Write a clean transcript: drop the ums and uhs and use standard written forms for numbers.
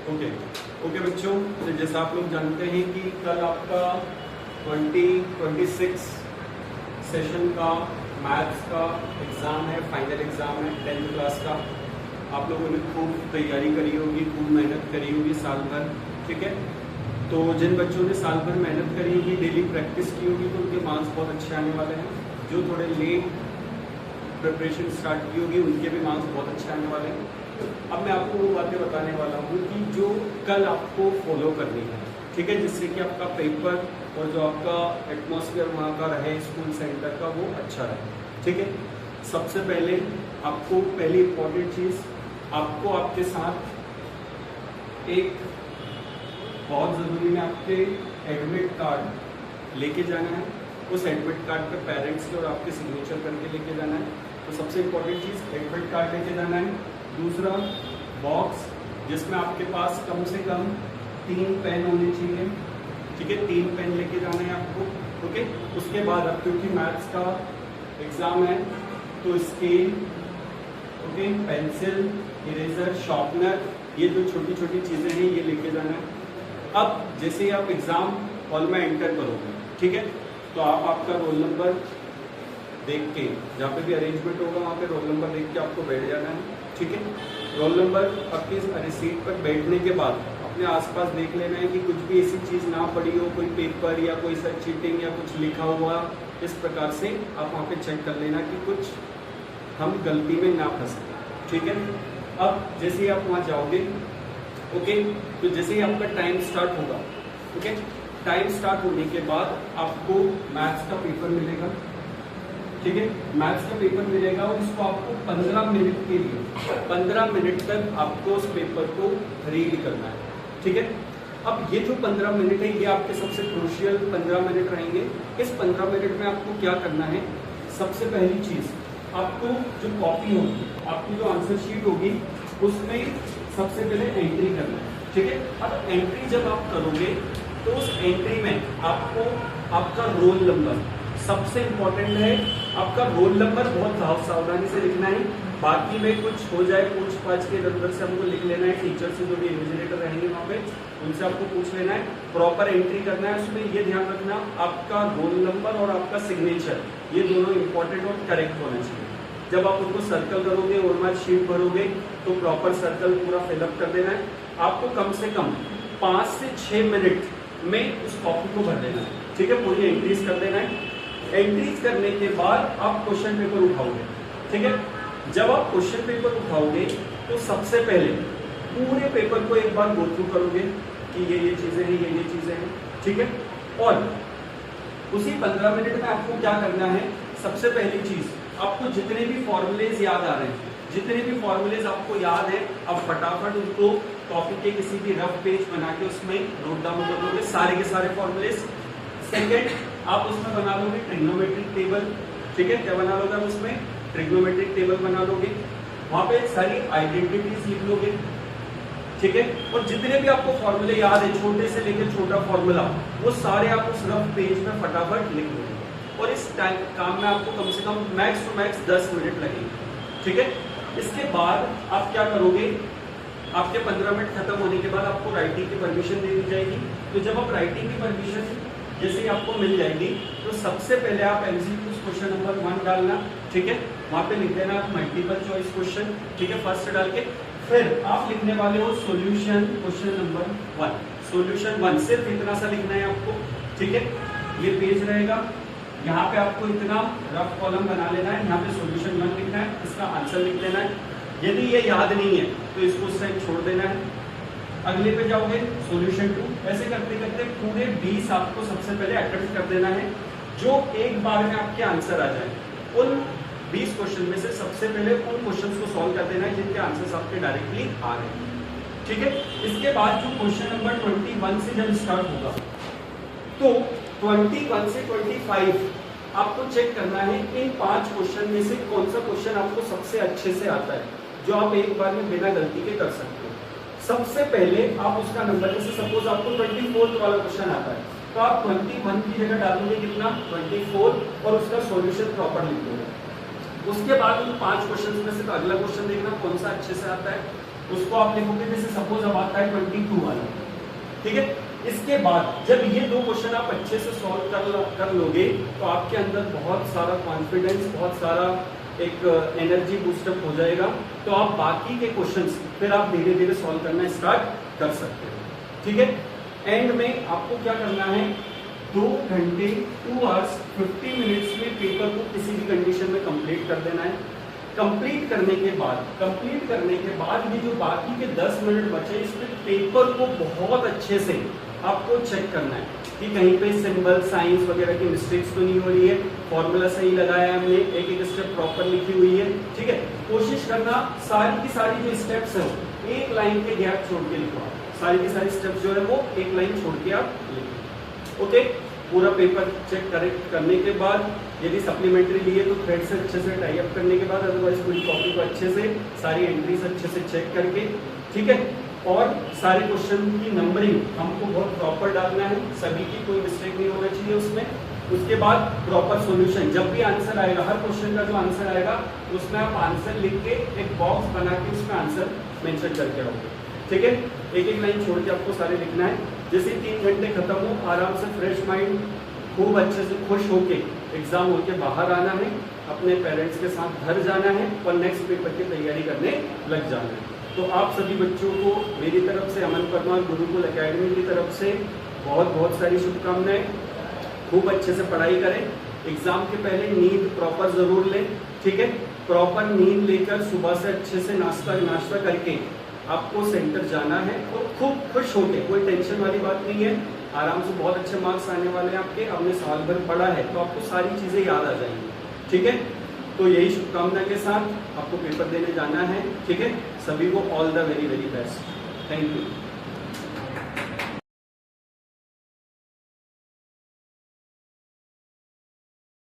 Okay okay बच्चों, तो जैसा आप लोग जानते हैं कि कल आपका 2026 सेशन का मैथ्स का एग्ज़ाम है, फाइनल एग्ज़ाम है 10th क्लास का। आप लोगों ने खूब तैयारी करी होगी, खूब मेहनत करी होगी साल भर, ठीक है। तो जिन बच्चों ने साल भर मेहनत करी होगी, डेली प्रैक्टिस की होगी, तो उनके मार्क्स बहुत अच्छे आने वाले हैं। जो थोड़े लेट प्रिपरेशन स्टार्ट की होगी, उनके भी मार्क्स बहुत अच्छे आने वाले हैं। अब मैं आपको वो बातें बताने वाला हूँ कि जो कल आपको फॉलो करनी है, ठीक है, जिससे कि आपका पेपर और जो आपका एटमॉस्फेयर वहाँ का रहे स्कूल सेंटर का, वो अच्छा रहे, ठीक है। सबसे पहले आपको पहली इम्पोर्टेंट चीज़, आपको आपके साथ एक बहुत ज़रूरी में आपके एडमिट कार्ड लेके जाना है। उस एडमिट कार्ड पे पेरेंट्स के और आपके सिग्नेचर करके लेके जाना है। तो सबसे इम्पोर्टेंट चीज़ एडमिट कार्ड लेके जाना है। दूसरा, बॉक्स जिसमें आपके पास कम से कम 3 पेन होने चाहिए, ठीक है। 3 पेन लेके जाना है आपको, ओके। उसके बाद अब क्योंकि मैथ्स का एग्ज़ाम है तो scale, okay, pencil, eraser, sharpener, ये जो छोटी छोटी चीज़ें हैं ये लेके जाना है। अब जैसे ही आप एग्ज़ाम हॉल में एंटर करोगे, ठीक है, तो आप आपका रोल नंबर देख के, जहाँ पे भी अरेंजमेंट होगा वहाँ पे रोल नंबर देख के आपको बैठ जाना है, ठीक है। रोल नंबर आपकी सीट पर बैठने के बाद अपने आसपास देख लेना है कि कुछ भी ऐसी चीज़ ना पड़ी हो, कोई पेपर या कोई सा चीटिंग या कुछ लिखा हुआ, इस प्रकार से आप वहाँ पे चेक कर लेना कि कुछ हम गलती में ना फंसे, ठीक है। अब जैसे ही आप वहाँ जाओगे, ओके, तो जैसे ही आपका टाइम स्टार्ट होगा, ओके, टाइम स्टार्ट होने के बाद आपको मैथ्स का पेपर मिलेगा, ठीक है। मैथ्स का पेपर मिलेगा और इसको आपको 15 मिनट के लिए 15 मिनट तक आपको उस पेपर को रीड करना है, ठीक है। अब ये जो 15 मिनट है ये आपके सबसे क्रूशियल 15 मिनट रहेंगे। इस 15 मिनट में आपको क्या करना है? सबसे पहली चीज, आपको जो कॉपी होगी, आपकी जो आंसर शीट होगी, उसमें सबसे पहले एंट्री करना है, ठीक है। अब एंट्री जब आप करोगे तो उस एंट्री में आपको आपका रोल नंबर, सबसे इम्पोर्टेंट है आपका रोल नंबर, बहुत सावधानी से लिखना है। बाकी में कुछ हो जाए पूछ पाछ के इधर से हमको लिख लेना है। टीचर से जो भी इन्विजिलेटर रहेंगे वहाँ पे उनसे आपको पूछ लेना है। प्रॉपर एंट्री करना है। उसमें ये ध्यान रखना आपका रोल नंबर और आपका सिग्नेचर ये दोनों इंपॉर्टेंट और करेक्ट होना चाहिए। जब आप उनको सर्कल करोगे और मार्क शीट भरोगे तो प्रॉपर सर्कल पूरा फिलअप कर देना है। आपको कम से कम 5 से 6 मिनट में उस कॉपी को भर देना है, ठीक है। पूरी एंट्रीज कर देना है। एंट्रीज करने के बाद आप क्वेश्चन पेपर उठाओगे, ठीक है। जब आप क्वेश्चन पेपर उठाओगे तो सबसे पहले पूरे पेपर को एक बार गो थ्रू करोगे कि ये चीजें हैं, ये चीजें हैं, ठीक है। और उसी 15 मिनट में आपको क्या करना है? सबसे पहली चीज, आपको जितने भी फॉर्मूलेज याद आ रहे हैं, जितने भी फॉर्मूलेज आपको याद है, अब फटाफट उनको कॉपी के किसी भी रफ पेज बना के उसमें नोट डाउन कर दोगे सारे के सारे फॉर्मूलेज। सेकेंड, आप उसमें बना लोगे ट्रिग्नोमेट्रिक टेबल, ठीक है। क्या बना लोगे? आप उसमें ट्रिग्नोमेट्रिक टेबल बना लोगे, वहां पे सारी आइडेंटिटीज लिख लोगे, ठीक है। और जितने भी आपको फॉर्मूले याद है, छोटे से लेकर छोटा फॉर्मूला, वो सारे आप उस रफ पेज में फटाफट लिख लोगे। और इस टाइम काम में आपको कम से कम मैक्स टू मैक्स 10 मिनट लगेंगे, ठीक है। इसके बाद आप क्या करोगे? आपके 15 मिनट खत्म होने के बाद आपको राइटिंग की परमिशन दे दी जाएगी। तो जब आप राइटिंग की परमिशन जैसे ही आपको मिल जाएगी तो सबसे पहले आप एमसीक्यू क्वेश्चन नंबर 1 डालना, ठीक है। वहां पे लिख देना आप मल्टीपल चॉइस क्वेश्चन, ठीक है, फर्स्ट डाल के। फिर आप लिखने वाले हो सॉल्यूशन क्वेश्चन नंबर 1, सॉल्यूशन 1, सिर्फ इतना सा लिखना है आपको, ठीक है। ये पेज रहेगा, यहाँ पे आपको इतना रफ कॉलम बना लेना है, यहाँ पे सॉल्यूशन 1 लिखना है, इसका आंसर लिख लेना है। यदि ये याद नहीं है तो इसको उस टाइम छोड़ देना है। अगले पे जाओगे सॉल्यूशन 2, ऐसे करते करते पूरे 20 आपको सबसे पहले अटेम्प्ट कर देना है, जो एक बार में आपके आंसर आ जाए। उन 20 क्वेश्चन में से सबसे पहले उन क्वेश्चंस को सॉल्व कर देना है जिनके आंसर्स आपके डायरेक्टली आ रहे हैं, ठीक है। इसके बाद जो क्वेश्चन नंबर 21 से जब स्टार्ट होगा तो 21 से 25 आपको चेक करना है इन 5 क्वेश्चन में से कौन सा क्वेश्चन आपको सबसे अच्छे से आता है, जो आप एक बार में बिना गलती के कर सकते हो। सबसे पहले आप उसका नंबर, जैसे सपोज आपको 24 वाला क्वेश्चन आता है तो आप 21 की जगह डालोगे कितना? 24, और उसका सॉल्यूशन प्रॉपर लिख दोगे। उसके बाद उन 5 क्वेश्चन में से तो अगला क्वेश्चन देखना कौन सा अच्छे से आता है, उसको आप लिखोगे जैसे सपोज अब आता है 22 वाला, ठीक है। इसके बाद जब ये दो क्वेश्चन आप अच्छे से सॉल्व कर लोगे तो आपके अंदर बहुत सारा कॉन्फिडेंस, बहुत सारा एक एनर्जी बूस्टअप हो जाएगा, तो आप बाकी के क्वेश्चंस फिर आप धीरे धीरे सॉल्व करना स्टार्ट कर सकते हो, ठीक है। एंड में आपको क्या करना है, 2 घंटे 2 आवर्स 50 मिनट्स में पेपर को किसी भी कंडीशन में कंप्लीट कर देना है। कंप्लीट करने के बाद भी जो बाकी के 10 मिनट बचे, इसमें पेपर को बहुत अच्छे से आपको चेक करना है कि कहीं पे सिंबल, साइंस वगैरह की मिस्टेक्स तो नहीं हो रही है, फॉर्मूला सही लगाया हमने, एक एक स्टेप प्रॉपर लिखी हुई है, ठीक है। कोशिश करना सारी की सारी जो स्टेप्स है एक लाइन के गैप छोड़ के लिखो, सारी की सारी स्टेप्स जो है वो एक लाइन छोड़ के आप लिखो, ओके। पूरा पेपर चेक करने के बाद यदि सप्लीमेंट्री लिए तो थ्रेड से अच्छे से टाई अप करने के बाद, अदरवाइज पूरी कॉपी को अच्छे से सारी एंट्रीज अच्छे से चेक करके, ठीक है। और सारे क्वेश्चन की नंबरिंग हमको बहुत प्रॉपर डालना है, सभी की कोई मिस्टेक नहीं होना चाहिए उसमें। उसके बाद प्रॉपर सॉल्यूशन, जब भी आंसर आएगा, हर क्वेश्चन का जो आंसर आएगा उसमें आप आंसर लिख के एक बॉक्स बना के उसमें आंसर मेंशन करके आओगे, ठीक है। एक एक लाइन छोड़ के आपको सारे लिखना है। जैसे 3 घंटे खत्म हो, आराम से फ्रेश माइंड, खूब अच्छे से खुश होके एग्जाम होके बाहर आना है, अपने पेरेंट्स के साथ घर जाना है और नेक्स्ट पेपर की तैयारी करने लग जाना है। तो आप सभी बच्चों को मेरी तरफ से, अमन परमार गुरुकुल एकेडमी की तरफ से बहुत बहुत सारी शुभकामनाएं। खूब अच्छे से पढ़ाई करें, एग्जाम के पहले नींद प्रॉपर जरूर लें, ठीक है। प्रॉपर नींद लेकर सुबह से अच्छे से नाश्ता करके आपको सेंटर जाना है और खूब खुश होके, कोई टेंशन वाली बात नहीं है, आराम से बहुत अच्छे मार्क्स आने वाले हैं आपके। आपने साल भर पढ़ा है तो आपको सारी चीजें याद आ जाएंगी, ठीक है। तो यही शुभकामना के साथ आपको पेपर देने जाना है, ठीक है। सभी को all the very very best, thank you.